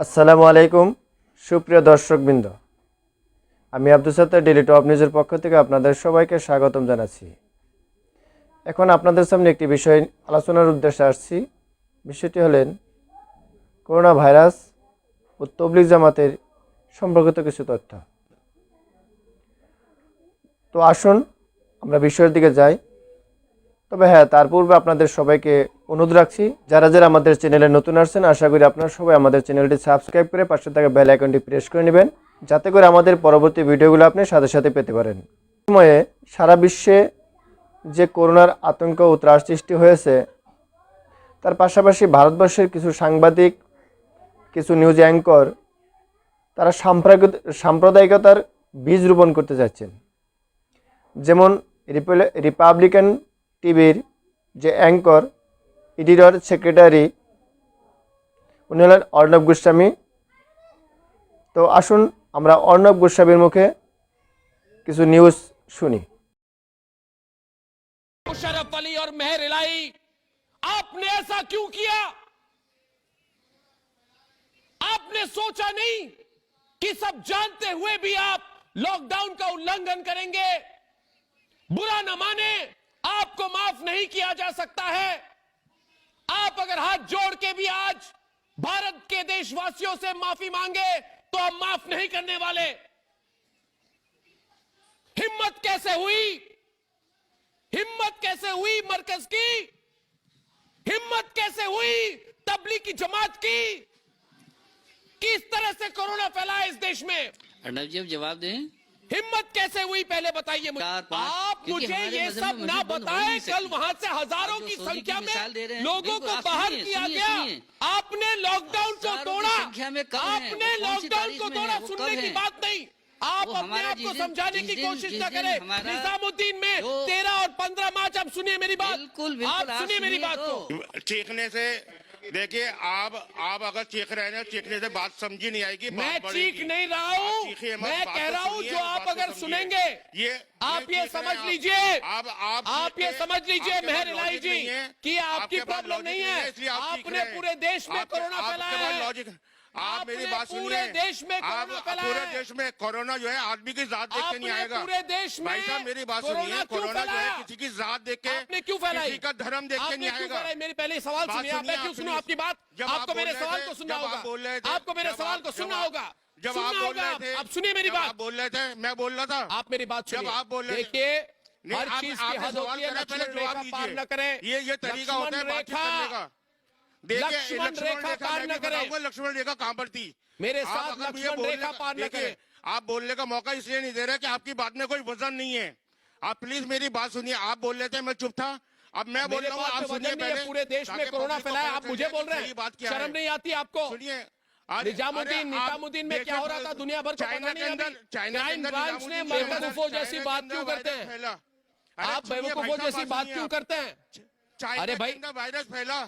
আসসালামু আলাইকুম সুপ্রিয় দর্শকবৃন্দ, আমি আব্দুল সাত্তার ডেইলি টপ নিউজের পক্ষ থেকে আপনাদের সবাইকে স্বাগতম জানাচ্ছি। এখন আপনাদের সামনে একটি বিষয় আলোচনার উদ্দেশ্যে আসছি। বিষয়টি হলেন করোনা ভাইরাস ও তবলিগ জামাতের সম্পর্কিত কিছু তথ্য। তো আসুন আমরা বিষয়ের দিকে যাই। তবে হ্যাঁ, তার পূর্বে আপনাদের সবাইকে অনুরোধ রাখছি, যারা যারা আমাদের চ্যানেলে নতুন আসছেন, আশা করি আপনারা সবাই আমাদের চ্যানেলটি সাবস্ক্রাইব করে পাশে থাকা বেল আইকনটি প্রেস করে নেবেন, যাতে করে আমাদের পরবর্তী ভিডিওগুলো আপনি সাথে সাথে পেতে পারেন। সময়ে সারা বিশ্বে যে করোনার আতঙ্ক ও ত্রাস সৃষ্টি হয়েছে, তার পাশাপাশি ভারতবর্ষের কিছু সাংবাদিক, কিছু নিউজ অ্যাঙ্কর তারা সাম্প্রদায়িকতার বীজ রোপণ করতে যাচ্ছেন। যেমন রিপাবলিকান টিভির যে অ্যাঙ্কর, এডিটর সেক্রেটারি, উনি হলেন অর্ণব গোস্বামী। তো আসুন আমরা অর্ণব গোস্বামীর মুখে কিছু নিউজ শুনি। मुशर्रफ अली और मेहर इलाही, आपने ऐसा क्यों किया? आपने सोचा नहीं कि सब जानते हुए भी आप लॉकडाउन का उल्लंघन करेंगे? बुरा न माने, आपको माफ नहीं किया जा सकता है। आप अगर हाथ जोड़ के भी आज भारत के देशवासियों से माफी मांगे तो हम माफ नहीं करने वाले। हिम्मत कैसे हुई? हिम्मत कैसे हुई मरकज की? हिम्मत कैसे हुई तबलीग की जमात की? किस तरह से कोरोना फैला है इस देश में? अर्नब जी अब जवाब दें। हिम्मत कैसे हुई पहले बताइए मुझे। आप मुझे ये सब ना बताएं। कल वहां से हजारों की संख्या में लोगों को बाहर किया गया, आपने लॉकडाउन को तोड़ा। आपने लॉकडाउन को तोड़ा, सुनने की बात नहीं। आप अपने आप को समझाने की कोशिश न करें। निजामुद्दीन में 13 और 15 मार्च, आप सुनिए मेरी बात। आप सुनिए मेरी बात को। चीखने से देखिए, आप अगर चीख रहे हैं, चीखने से बात समझी नहीं आएगी। मैं चीख नहीं रहा हूँ, मैं कह रहा हूँ जो आप अगर सुनेंगे आप ये समझ लीजिए, आप ये समझ लीजिए मेहर इलाही जी कि आपकी प्रॉब्लम नहीं है। आपने पूरे देश में कोरोना फैलाया है। आप मेरी बात सुनिए। पूरे देश में कोरोना फैलाया है। पूरे देश में कोरोना जो है आदमी की जात देख के नहीं आएगा। पूरे देश में भाई साहब मेरी बात सुनिए, कोरोना जो है किसी की जात देख के, आपने क्यों फैलाई? किसी का धर्म देख के नहीं आएगा। मेरी पहले सवाल सुनिए, आप मैं क्यों सुनूं आपकी बात? आपको मेरे सवाल को सुनना होगा। आपको मेरे सवाल को सुनना होगा। जब आप बोल रहे थे, आप सुनिए मेरी बात। आप बोल रहे थे, मैं बोल रहा था। आप मेरी बात सुनिए। जब आप बोल रहे थे, देखिए हर चीज की हद होती है, लक्ष्मण रेखा पार न करें। ये तरीका होता है बातचीत करने का। देखिए लक्ष्मण रेखा पार न करें। लक्ष्मण रेखा कहाँ पर थी मेरे साथ? लक्ष्मण रेखा पार न करें। आप बोलने का मौका इसलिए नहीं दे रहे कि आपकी बात में कोई वजन नहीं है। आप प्लीज मेरी बात सुनिए। आप बोल रहे थे, मैं चुप था, अब मैं बोल रहा हूँ, आप सुनिए पहले। पूरे देश में कोरोना फैलाया, आप मुझे बोल रहे हैं? शर्म नहीं आती आपको? सुनिए, निजामुद्दीन में क्या हो रहा था दुनिया भर को पता नहीं। क्राइम ब्रांच ने बेवकूफों जैसी बात क्यों करते हैं? आप बेवकूफों जैसी बात क्यों करते हैं? अरे भाई, वायरस फैला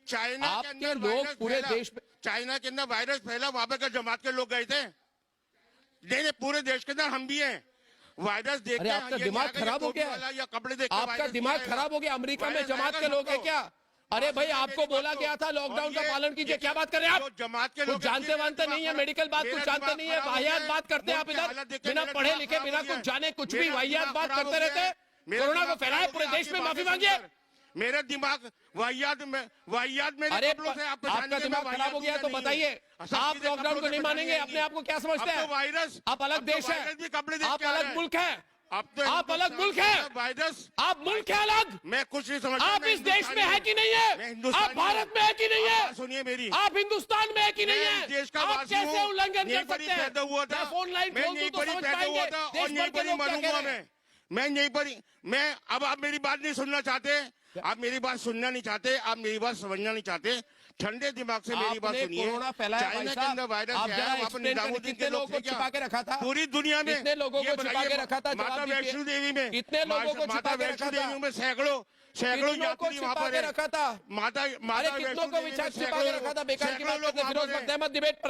चाइना के अंदर, लोग पूरे देश में, चाइना के अंदर वायरस फैला, वहां पे जमात के लोग गए थे? नहीं, पूरे देश के अंदर हम भी हैं। वायरस देख के आपका दिमाग खराब हो गया, या कपड़े देख के आपका दिमाग खराब हो गया। अमेरिका में जमात के लोग हैं क्या? अरे भाई, आपको बोला गया था लॉकडाउन का पालन कीजिए, क्या बात कर रहे हैं आप? जमात के लोग जानते वानते नहीं है, मेडिकल बात कुछ जानते नहीं है, वाहियात बात करते हैं आप इधर, बिना पढ़े लिखे, बिना कुछ जाने कुछ भी वाहियात बात करते रहते हैं। कोरोना को फैलाए पूरे देश में, माफी मांगिए। मेरा दिमाग वाहियात में अरे आपका दिमाग खराब हो गया तो बताइए, आप लॉकडाउन को नहीं मानेंगे? अपने आप को क्या समझते हैं? वायरस, आप अलग देश है, आप अलग मुल्क है, आप अलग मुल्क है, वायरस, आप मुल्क है अलग। मैं कुछ नहीं समझता। आप इस देश में है कि नहीं है? आप भारत में है कि नहीं है? सुनिए मेरी, आप हिंदुस्तान में है कि नहीं है? देश का आप कैसे उल्लंघन कर सकते हैं? हुआ था, फोन लाइन खोल दूं तो समझ पाएंगे देश भर के लोग क्या कह रहे हैं। मैं यहीं पर, मैं अब आप मेरी बात नहीं सुनना चाहते, आप मेरी बात सुनना नहीं चाहते, आप मेरी बात समझना नहीं चाहते। ठंडे दिमाग से मेरी बात सुनिए। कोरोना फैलाया चाइना के अंदर वायरस है, कितने लोगों को छिपा के रखा था? पूरी दुनिया में कितने लोगों को छिपा के रखा था? माता वैष्णो देवी में कितने लोगों को छिपा के रखा था? में सैकड़ों यात्री वहाँ पर रखा था। माता कितनों को छिपा के रखा था? बेकार की बात करते, फिरोज बख्त अहमद डिबेट पर।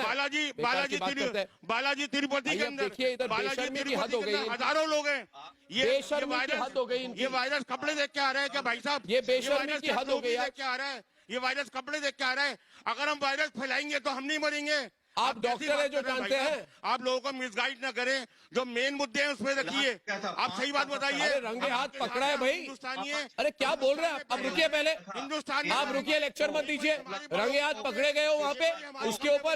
बालाजी तिरुपति के अंदर, बालाजी तिरुपति के अंदर हजारों लोग हैं। ये वायरस कपड़े देख के आ रहे हैं क्या भाई साहब? ये बेशर्मी की हद हो गई। देख के आ रहा है ये वायरस, कपड़े देख के आ रहा है। अगर हम वायरस फैलाएंगे तो हम नहीं मरेंगे, आप डॉक्टर है जो जानते हैं। आप लोगों को मिसगाइड ना करें, जो मेन मुद्दे हैं उस पर रखिए। आप सही बात बताइए। अरे रंगे हाथ पकड़ा है भाई, हिंदुस्तानी है। अरे क्या बोल रहे हैं आप? रुकिए पहले, हिंदुस्तानी आप रुकिए, लेक्चर मत दीजिए। रंगे हाथ पकड़े गए हो वहाँ पे, उसके ऊपर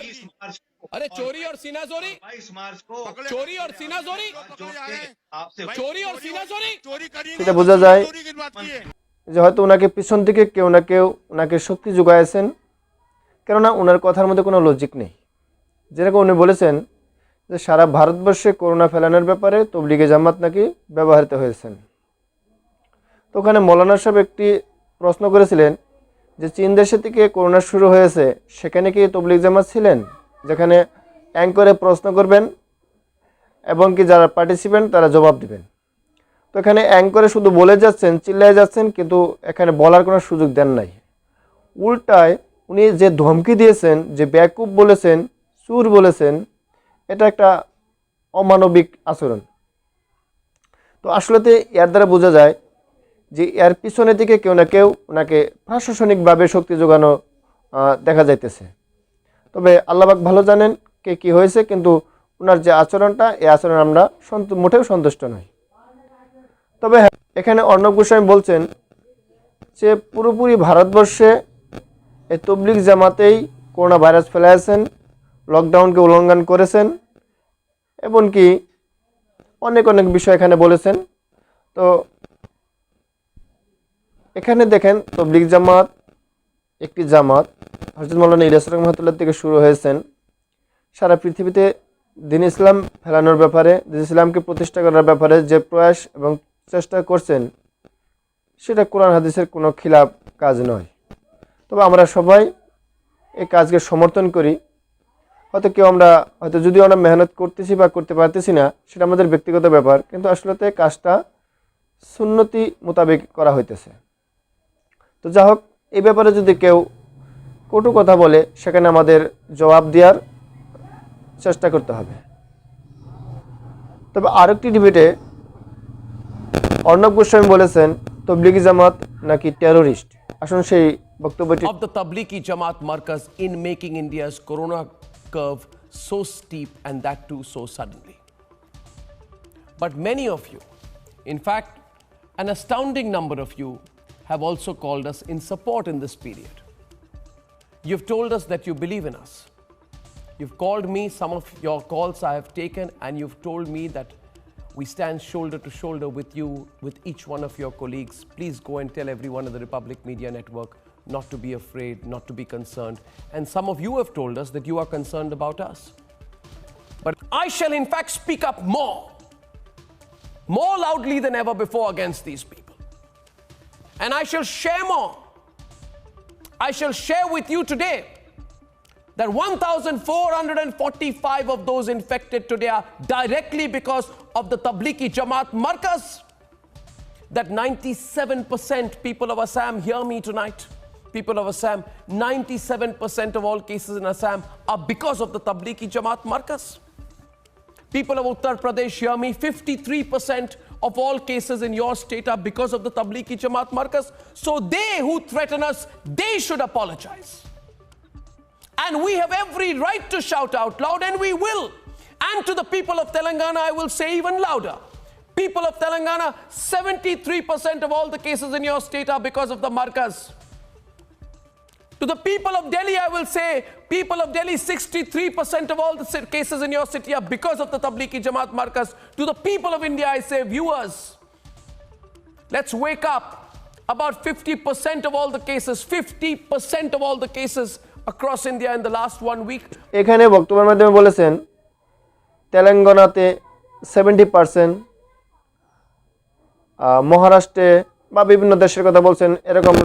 अरे चोरी और सीनाजोरी, 22 मार्च को चोरी और सीनाजोरी, चोरी और सीनाजोरी। चोरी करी সেটা বোঝা যায় चोरी की बात की है। যে হয়তো ওনাকে পিছন থেকে কেউ না কেউ ওনাকে শক্তি যোগাইছেন, কেননা ওনার কথার মধ্যে কোনো লজিক নেই। যেরকম উনি বলেছেন যে সারা ভারতবর্ষে করোনা ফেলানোর ব্যাপারে তবলিগে জামাত নাকি ব্যবহৃত হয়েছেন। তো ওখানে মৌলানা সাহেব একটি প্রশ্ন করেছিলেন যে চীন দেশে থেকে করোনা শুরু হয়েছে, সেখানে কি তবলিগ জামাত ছিলেন? যেখানে অ্যাঙ্করে প্রশ্ন করবেন এবং কি যারা পার্টিসিপেন্ট তারা জবাব দিবেন। তো এখানে অ্যাঙ্করে শুধু বলে যাচ্ছেন, চিল্লায় যাচ্ছেন, কিন্তু এখানে বলার কোনো সুযোগ দেন নাই। উল্টায় উনি যে ধমকি দিয়েছেন, যে বেয়াকুব বলেছেন, চুর বলেছেন, এটা একটা অমানবিক আচরণ। তো আসলেতে এর দ্বারা বোঝা যায় যে এর পিছনে থেকে কেউ না কেউ ওনাকে প্রশাসনিকভাবে শক্তি যোগানো দেখা যাইতেছে। তবে আল্লাহ পাক ভালো জানেন কে কী হয়েছে, কিন্তু ওনার যে আচরণটা, এই আচরণ আমরা মোটেও সন্তুষ্ট নই। তবে হ্যাঁ, এখানে অর্ণব গোস্বামী বলছেন যে পুরোপুরি ভারতবর্ষে এই তবলিগ জামাতেই করোনা ভাইরাস ফেলাইছেন, লকডাউনকে উল্লঙ্ঘন করেছেন, এমনকি অনেক অনেক বিষয় এখানে বলেছেন। তো এখানে দেখেন তবলিগ জামাত একটি জামাত হযরত মাওলানা ইলিয়াস রহমাতুল্লাহ থেকে শুরু হয়েছেন। সারা পৃথিবীতে দিন ইসলাম ফেলানোর ব্যাপারে, দিন ইসলামকে প্রতিষ্ঠা করার ব্যাপারে যে প্রয়াস এবং চেষ্টা করছেন, সেটা কোরআন হাদিসের কোনো খিলাফ কাজ নয়। তবে আমরা সবাই এই কাজকে সমর্থন করি। হয়তো যদিও আমরা মেহনত করতেছি বা করতে পারতেছি না, সেটা আমাদের ব্যক্তিগত ব্যাপার, কিন্তু আসলে কাজটা সুন্নতি মোতাবেক করা হইতেছে। তো যা হোক, এই ব্যাপারে যদি কেউ কটু কথা বলে, সেখানে আমাদের জবাব দেওয়ার চেষ্টা করতে হবে। তবে আরেকটি ডিবেটে অর্ণব গোস্বামী বলেছেন তবলিগি জামাত নাকি টেরোরিস্ট। আসুন সেই বক্তব্যটি। Of the Tablighi Jamaat Markaz in making India's corona curve so steep, and that too so suddenly. But many of you, in fact, an astounding number of you, have also called us in support in this period. You've told us that you believe in us. You've called me, some of your calls I have taken, and you've told me that we stand shoulder to shoulder with you, with each one of your colleagues. Please go and tell everyone in the Republic Media Network not to be afraid, not to be concerned. And some of you have told us that you are concerned about us. But I shall in fact speak up more loudly than ever before against these people. And I shall share more. I shall share with you today that 1,445 of those infected today are directly because of the Tablighi Jamaat Markaz. That 97% people of Assam, hear me tonight, people of Assam, 97% of all cases in Assam are because of the Tablighi Jamaat Markaz. People of Uttar Pradesh, hear me, 53% of all cases in your state are because of the Tablighi Jamaat Markaz. So they who threaten us, they should apologize. And we have every right to shout out loud, and we will. And to the people of Telangana, I will say even louder. People of Telangana, 73% of all the cases in your state are because of the Markaz. To the people of Delhi, I will say, people of Delhi, 63% of all the cases in your city are because of the Tablighi Jamaat Markaz. To the people of India, I say, viewers, let's wake up. About 50% of all the cases, 50% of all the cases across India in the last 1 week. এখানে বক্তব্যের মাধ্যমে বলেছেন তেলেঙ্গানাতে 70%, মহারাষ্ট্রে বা বিভিন্ন দেশের কথা বলছেন, এরকম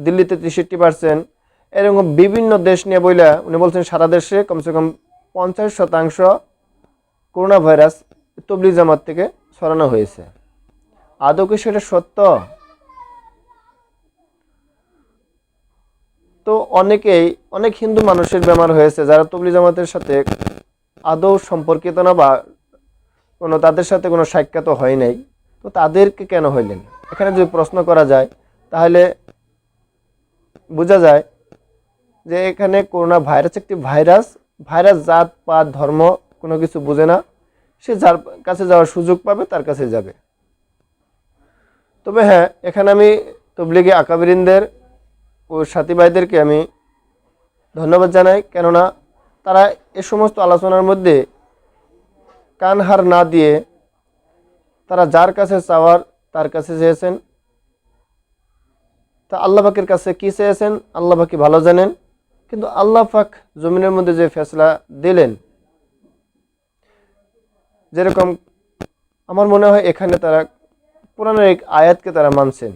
দিল্লিতে 63%, এরকম বিভিন্ন দেশ নিয়ে বইলা উনি বলছেন সারা দেশে কমসে কম 50% করোনা ভাইরাস তবলিগ জামাত থেকে ছড়ানো হয়েছে। আদৌ কি সেটা সত্য? তো অনেক হিন্দু মানুষের বেমার হয়েছে যারা তবলিগ জামাতের সাথে আদৌ সম্পর্কিত না, বা তাদের সাথে কোনো সাক্ষাৎ হয় নাই। তো তাদেরকে কেন হইলেন, এখানে যদি প্রশ্ন করা যায় তাহলে বোঝা যায় যে এখানে করোনা ভাইরাস একটি ভাইরাস, ভাইরাস জাত পাত ধর্ম কোনো কিছু বোঝে না, সে যার কাছে যাওয়ার সুযোগ পাবে তার কাছে যাবে। তবে হ্যাঁ, এখানে আমি তবলিগি আকাবিরিনদের ও সাথী ভাইদেরকে আমি ধন্যবাদ জানাই, কেননা তারা এ সমস্ত আলোচনার মধ্যে কান হার না দিয়ে তারা যার কাছে চাওয়ার তার কাছে চেয়েছেন। তা আল্লাহ পাকের কাছে কি চেয়েছেন আল্লাহ পাক ভালো জানেন, কিন্তু আল্লাহ পাক জমিনের মধ্যে যে ফেসলা দিলেন, যেরকম আমার মনে হয় এখানে তারা কোরআনের এক আয়াতকে তারা মানছেন।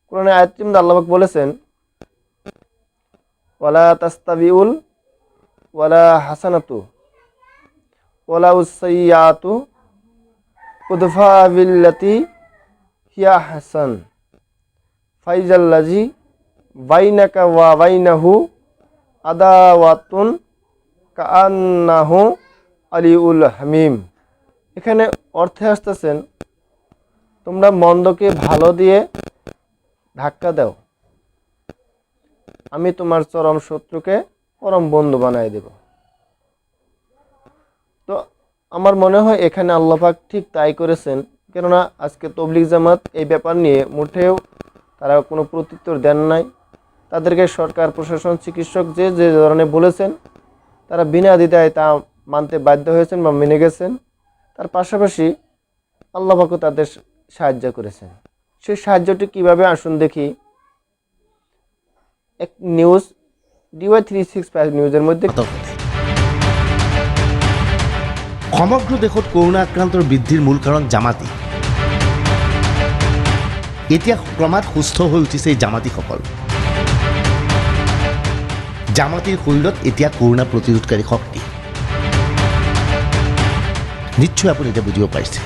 কোরআনের আয়াতটির মধ্যে আল্লাহ পাক বলেছেন, ওয়ালা তাস্তাবিউল ওয়ালা হাসানাতু ওয়ালা উসাইয়াতু উদফা বিল্লাতি হিয়া হাসান ফাইজাল্লাজি বাইনাকা ওয়া বাইনাহু আদাওয়াতুন কাআন্নাহু আলিউল হামিম। এখানে অর্থে আসতেছেন, তোমরা মন্দকে ভালো দিয়ে ধাক্কা দাও, আমি তোমার চরম শত্রুকে পরম বন্ধু বানাই দেব। তো আমার মনে হয় এখানে আল্লাহ পাক ঠিক তাই করেছেন, কেননা আজকে তবলিগ জামাত এই ব্যাপার নিয়ে মোটেও তারা কোনো প্রত্যুত্তর দেন নাই। তাদেরকে সরকার প্রশাসন চিকিৎসক যে যে ধরনের বলেছেন তারা বিনা দ্বিধায় তা মানতে বাধ্য হয়েছেন বা মেনে গেছেন। তার পাশাপাশি আল্লাহ পাকও তাদের সাহায্য করেছেন। সেই সাহায্যটি কিভাবে আসুন দেখি। এক নিউজ DY365 নিউজের মধ্যে সমগ্ৰ দেশত কৰোণা আক্ৰান্তৰ বৃদ্ধিৰ মূল কাৰণ জামাতি। এতিয়া ক্ৰমাৎ সুস্থ হৈ উঠিছে এই জামাতিসকল। জামাতিৰ শৰীৰত এতিয়া কৰোণা প্ৰতিৰোধকাৰী শক্তি। নিশ্চয় আপুনি এতিয়া বুজিব পাৰিছে।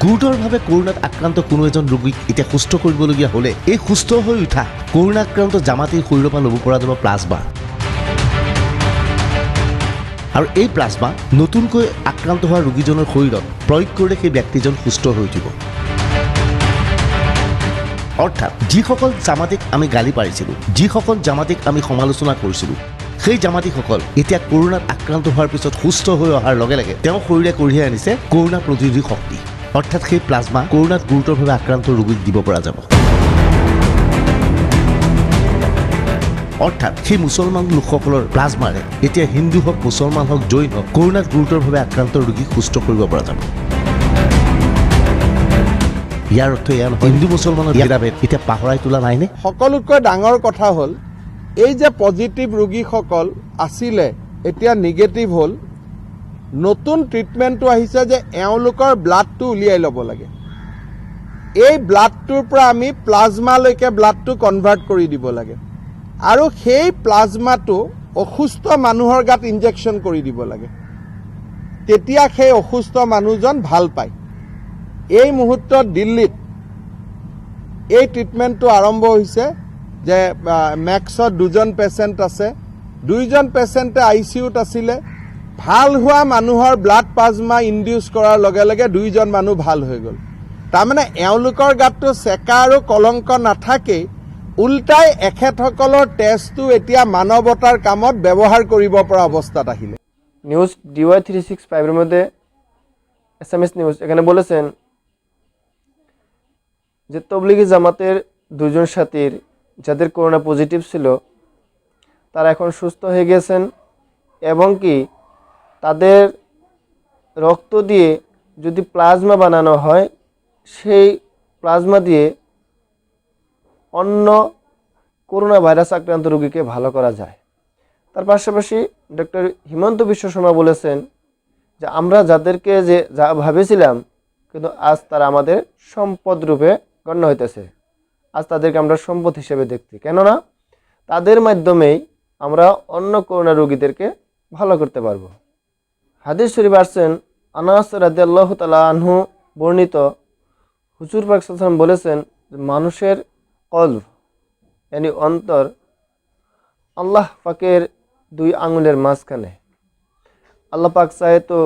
গুৰুতৰভাৱে কৰোণাত আক্ৰান্ত কোনো এজন ৰোগীক এতিয়া সুস্থ কৰিবলগীয়া হ'লে এই সুস্থ হৈ উঠা কৰোণা আক্ৰান্ত জামাতিৰ শৰীৰৰ পৰা ল'ব পৰা যাব প্লাজমা। আৰু এই প্লাজমা নতুনকৈ আক্ৰান্ত হোৱা ৰোগীজনৰ শৰীৰত প্ৰয়োগ কৰিলে সেই ব্যক্তিজন সুস্থ হৈ উঠিব। অৰ্থাৎ যিসকল জামাতিক আমি গালি পাৰিছিলোঁ, যিসকল জামাতিক আমি সমালোচনা কৰিছিলোঁ, সেই জামাতিসকল এতিয়া কৰোণাত আক্ৰান্ত হোৱাৰ পিছত সুস্থ হৈ অহাৰ লগে লগে তেওঁ শৰীৰে কঢ়িয়াই আনিছে কৰোণা প্ৰতিৰোধী শক্তি। অৰ্থাৎ সেই প্লাজমা কৰোণাত গুৰুতৰভাৱে আক্ৰান্ত ৰোগীক দিব পৰা যাব। অৰ্থাৎ সেই মুছলমান লোকসকলৰ প্লাজমাৰে এতিয়া হিন্দু হওক মুছলমান হওক জৈন হওক কৰোণাত গুৰুতৰভাৱে আক্ৰান্ত ৰোগীক সুস্থ কৰিব পৰা যাব। ইয়াৰ অৰ্থ এয়া নহয় হিন্দু মুছলমানৰ ভেদাভেদ এতিয়া পাহৰাই তোলা নাইনে? সকলোতকৈ ডাঙৰ কথা হ'ল এই যে পজিটিভ ৰোগীসকল আছিলে এতিয়া নিগেটিভ হ'ল, নতুন ট্ৰিটমেণ্টটো আহিছে যে এওঁলোকৰ ব্লাডটো উলিয়াই ল'ব লাগে। এই ব্লাডটোৰ পৰা আমি প্লাজমালৈকে ব্লাডটো কনভাৰ্ট কৰি দিব লাগে আৰু সেই প্লাজমাটো অসুস্থ মানুহৰ গাত ইনজেকশ্যন কৰি দিব লাগে, তেতিয়া সেই অসুস্থ মানুহজন ভাল পায়। এই মুহূৰ্তত দিল্লীত এই ট্ৰিটমেণ্টটো আৰম্ভ হৈছে যে মেক্সত 2জন পেচেণ্ট আছে, 2জন পেচেণ্টে ICUত আছিলে। ভাল হোৱা মানুহৰ ব্লাড প্লাজমা ইনডিউচ কৰাৰ লগে লগে 2জন মানুহ ভাল হৈ গ'ল। তাৰমানে এওঁলোকৰ গাতটো চেকা আৰু কলংক নাথাকেই, উল্টাই এখেতসকলৰ তেজটো এতিয়া মানৱতাৰ কামত ব্যৱহাৰ কৰিব পৰা অৱস্থাত আহিলে। নিউজ DY365 এর মধ্যে SMS নিউজ এখানে বলেছেন যে তবলিগি জামাতের 2জন সাথীর যাদের করোনা পজিটিভ ছিল তারা এখন সুস্থ হয়ে গেছেন এবং কি তাদের রক্ত দিয়ে যদি প্লাজমা বানানো হয় সেই প্লাজমা দিয়ে অন্য করোনা ভাইরাস আক্রান্ত রোগীকে ভালো করা যায়। তার পাশাপাশি ডক্টর হিমন্ত বিশ্ব শর্মা বলেছেন যে আমরা যাদেরকে যে যা ভাবেছিলাম কিন্তু আজ তারা আমাদের সম্পদ রূপে গণ্য হইতেছে, আজ তাদেরকে আমরা সম্পদ হিসেবে দেখছি, কেননা তাদের মাধ্যমেই আমরা অন্য করোনা রোগীদেরকে ভালো করতে পারবো। হাদিস শরীফ আসছেন আনাস রাদিয়াল্লাহু তাআলা আনহু বর্ণিত হুজুর পাক সাল্লাল্লাহু আলাইহি ওয়াসাল্লাম বলেছেন মানুষের কলব यानी অন্তর আল্লাহ পাকের 2 আঙ্গুলের মাঝখানে। আল্লাহ পাক চাহে তো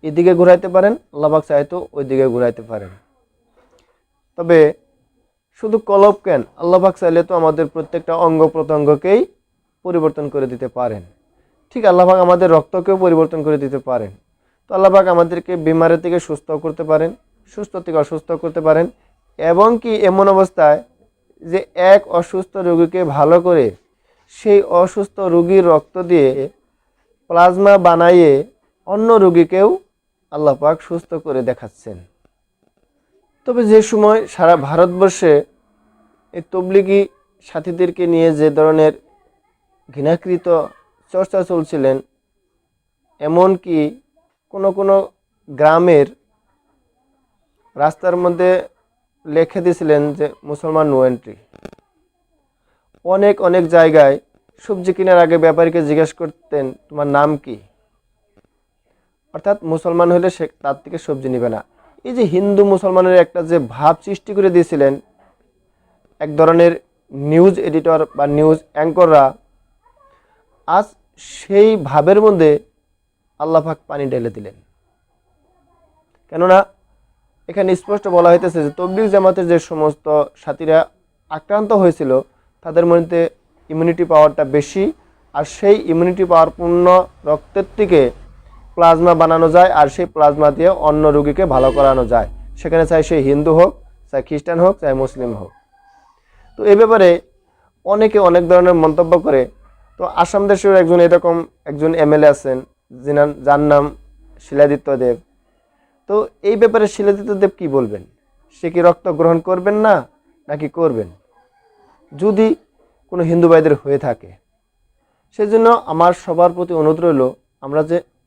এদিকে ঘুরাইতে পারেন, আল্লাহ পাক চাহে তো ওইদিকে ঘুরাইতে পারেন। তবে শুধু কলব কেন, আল্লাহ পাক চাইলে তো আমাদের প্রত্যেকটা অঙ্গ প্রত্যঙ্গকেই পরিবর্তন করে দিতে পারেন। ঠিক আল্লাহ পাক আমাদের রক্তকেও পরিবর্তন করে দিতে পারেন। তো আল্লাহ পাক আমাদেরকে বিমারের থেকে সুস্থ করতে পারেন, সুস্থ থেকে অসুস্থ করতে পারেন, এবং কি এমন অবস্থায় যে এক অসুস্থ রোগীকে ভালো করে সেই অসুস্থ রোগীর রক্ত দিয়ে প্লাজমা বানাইয়ে অন্য রোগীকেও আল্লাহ পাক সুস্থ করে দেখাচ্ছেন। তবে যে সময় সারা ভারতবর্ষে এই তবলিগি সাথীদেরকে নিয়ে যে ধরনের ঘৃণাকৃত চর্চা চলছিলেন, এমনকি কোনো কোনো গ্রামের রাস্তার মধ্যে লিখে দিয়েছিলেন যে মুসলমান নো এন্ট্রি। অনেক অনেক জায়গায় সবজি কেনার আগে ব্যাপারীকে জিজ্ঞেস করতেন তোমার নাম কি, অর্থাৎ মুসলমান হলে সে তার থেকে সবজি নেবে না। এই যে হিন্দু মুসলমানের একটা যে ভাব সৃষ্টি করে দিয়েছিলেন এক ধরনের নিউজ এডিটর বা নিউজ অ্যাঙ্কররা, আজ সেই ভাবের মধ্যে আল্লাহ পাক পানি ঢেলে দিলেন। কেননা এখানে স্পষ্ট বলা হইতেছে যে তবলিগ জামাতের যে সমস্ত সাথীরা আক্রান্ত হয়েছিল তাদের মধ্যে ইমিউনিটি পাওয়ারটা বেশি, আর সেই ইমিউনিটি পাওয়ারপূর্ণ রক্তের থেকে প্লাজমা বানানো যায়, আর সেই প্লাজমা দিয়ে অন্য রোগীকে ভালো করানো যায়, সেখানে চাই সে হিন্দু হোক, চাই খ্রিস্টান হোক, চাই মুসলিম হোক। তো এই ব্যাপারে অনেকে অনেক ধরনের মন্তব্য করে। তো আসাম দেশের একজন এমএলএ আছেন যার নাম শিলাদিত্য দেব। তো এই ব্যাপারে শিলাদিত্য দেব কি বলবেন? সে কি রক্ত গ্রহণ করবেন না নাকি করবেন যদি কোনো হিন্দু ভাইদের হয়ে থাকে? সেজন্য আমার সবার প্রতি অনুরোধ রইল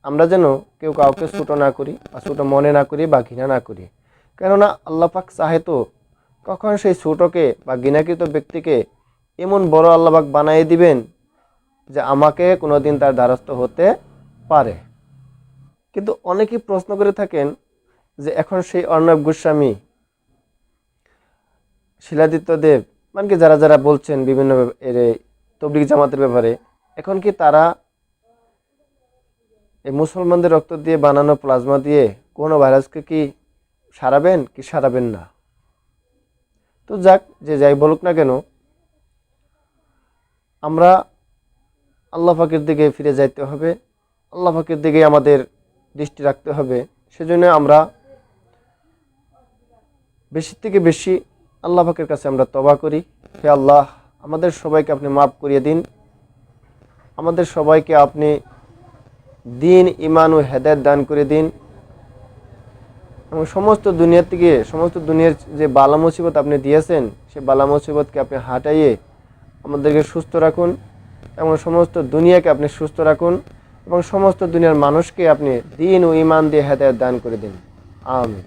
আমরা যেন কেউ কাউকে ছোটো না করি বা ছোটো মনে না করি বা ঘৃণা না করি। কেননা আল্লাহ পাক চাহে তো কখন সেই ছোটোকে বা ঘৃণাকৃত ব্যক্তিকে এমন বড় আল্লাহ পাক বানিয়ে দিবেন যে আমাকে কোনোদিন তার দ্বারস্থ হতে পারে। কিন্তু অনেকেই প্রশ্ন করে থাকেন যে এখন সেই অর্ণব গোস্বামী, শিলাদিত্য দেব, মানে কি যারা যারা বলছেন বিভিন্ন তবলিগ জামাতের ব্যাপারে, এখন কি তারা এই মুসলমানদের রক্ত দিয়ে বানানো প্লাজমা দিয়ে কোনো ভাইরাসকে কি সারাবেন কি সারাবেন না? তো যাক, যে যাই বলুক না কেন, আমরা আল্লাহ পাকের দিকে ফিরে যাইতে হবে, আল্লাহ পাকের দিকে আমাদের দৃষ্টি রাখতে হবে। সেজন্য আমরা বেশি থেকে বেশি আল্লাহ পাকের কাছে আমরা তওবা করি। হে আল্লাহ, আমাদের সবাইকে আপনি মাফ করিয়ে দিন, আমাদের সবাইকে আপনি দিন, ইমান ও হেদায়েত দান করে দিন, এবং সমস্ত দুনিয়ার যে বালা মুসিবত আপনি দিয়েছেন সেই বালা মুসিবতকে আপনি হাঁটাইয়ে আমাদেরকে সুস্থ রাখুন, এবং সমস্ত দুনিয়াকে আপনি সুস্থ রাখুন, এবং সমস্ত দুনিয়ার মানুষকে আপনি দিন ও ইমান দিয়ে হেদায়েত দান করে দিন। আমিন।